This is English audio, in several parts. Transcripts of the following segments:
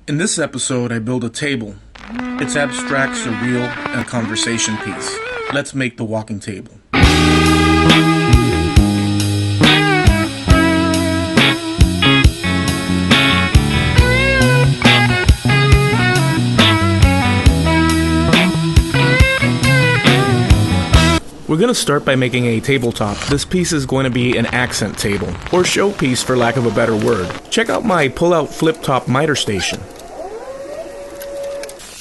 In this episode, I build a table. It's abstract, surreal, and conversation piece. Let's make the walking table. We're going to start by making a tabletop. This piece is going to be an accent table, or showpiece for lack of a better word. Check out my pull-out flip-top miter station.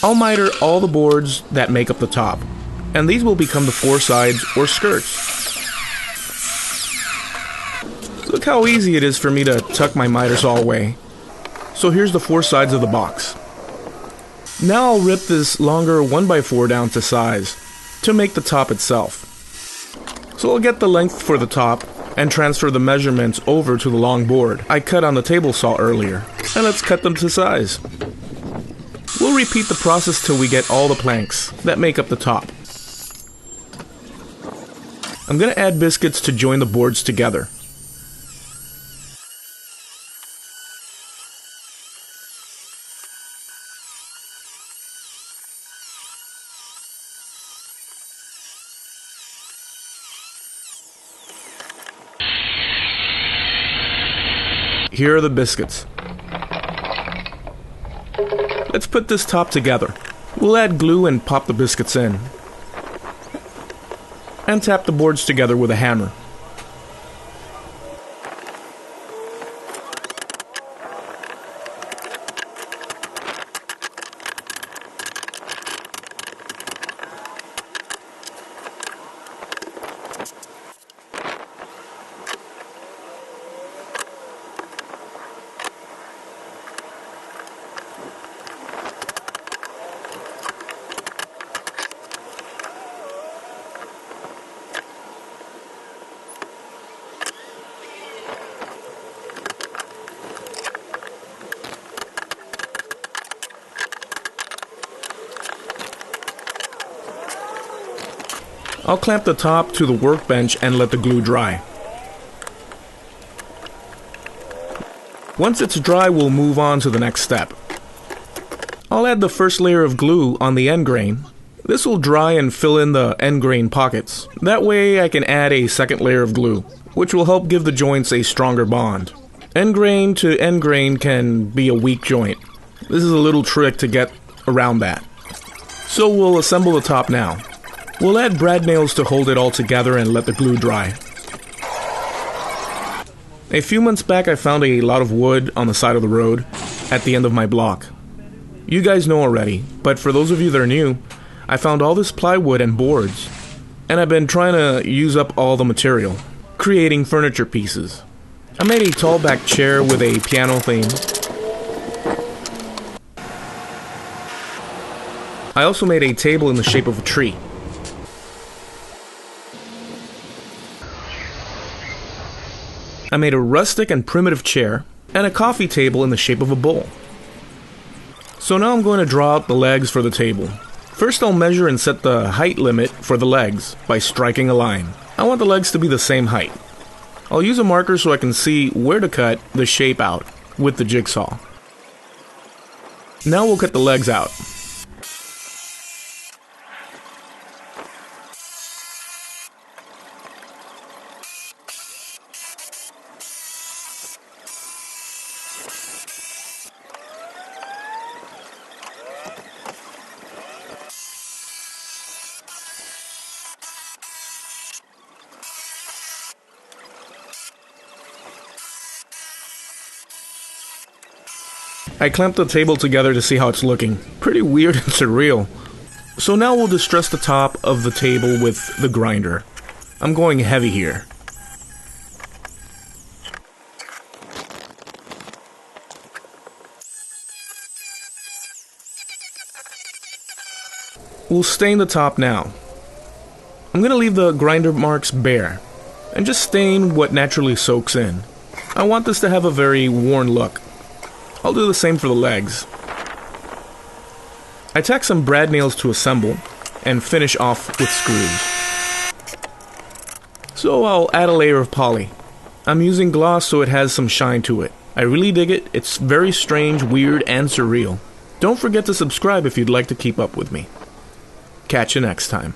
I'll miter all the boards that make up the top, and these will become the four sides or skirts. Look how easy it is for me to tuck my miters all away. So here's the four sides of the box. Now I'll rip this longer 1x4 down to size to make the top itself. So I'll get the length for the top and transfer the measurements over to the long board I cut on the table saw earlier. And let's cut them to size. We'll repeat the process till we get all the planks that make up the top. I'm going to add biscuits to join the boards together. Here are the biscuits. Let's put this top together. We'll add glue and pop the biscuits in. And tap the boards together with a hammer. I'll clamp the top to the workbench and let the glue dry. Once it's dry, we'll move on to the next step. I'll add the first layer of glue on the end grain. This will dry and fill in the end grain pockets. That way I can add a second layer of glue, which will help give the joints a stronger bond. End grain to end grain can be a weak joint. This is a little trick to get around that. So we'll assemble the top now. We'll add brad nails to hold it all together and let the glue dry. A few months back I found a lot of wood on the side of the road at the end of my block. You guys know already, but for those of you that are new, I found all this plywood and boards, and I've been trying to use up all the material, creating furniture pieces. I made a tall back chair with a piano theme. I also made a table in the shape of a tree. I made a rustic and primitive chair, and a coffee table in the shape of a bowl. So now I'm going to draw out the legs for the table. First I'll measure and set the height limit for the legs by striking a line. I want the legs to be the same height. I'll use a marker so I can see where to cut the shape out with the jigsaw. Now we'll cut the legs out. I clamped the table together to see how it's looking. Pretty weird and surreal. So now we'll distress the top of the table with the grinder. I'm going heavy here. We'll stain the top now. I'm gonna leave the grinder marks bare and just stain what naturally soaks in. I want this to have a very worn look. I'll do the same for the legs. I tack some brad nails to assemble and finish off with screws. So I'll add a layer of poly. I'm using gloss so it has some shine to it. I really dig it. It's very strange, weird, and surreal. Don't forget to subscribe if you'd like to keep up with me. Catch you next time.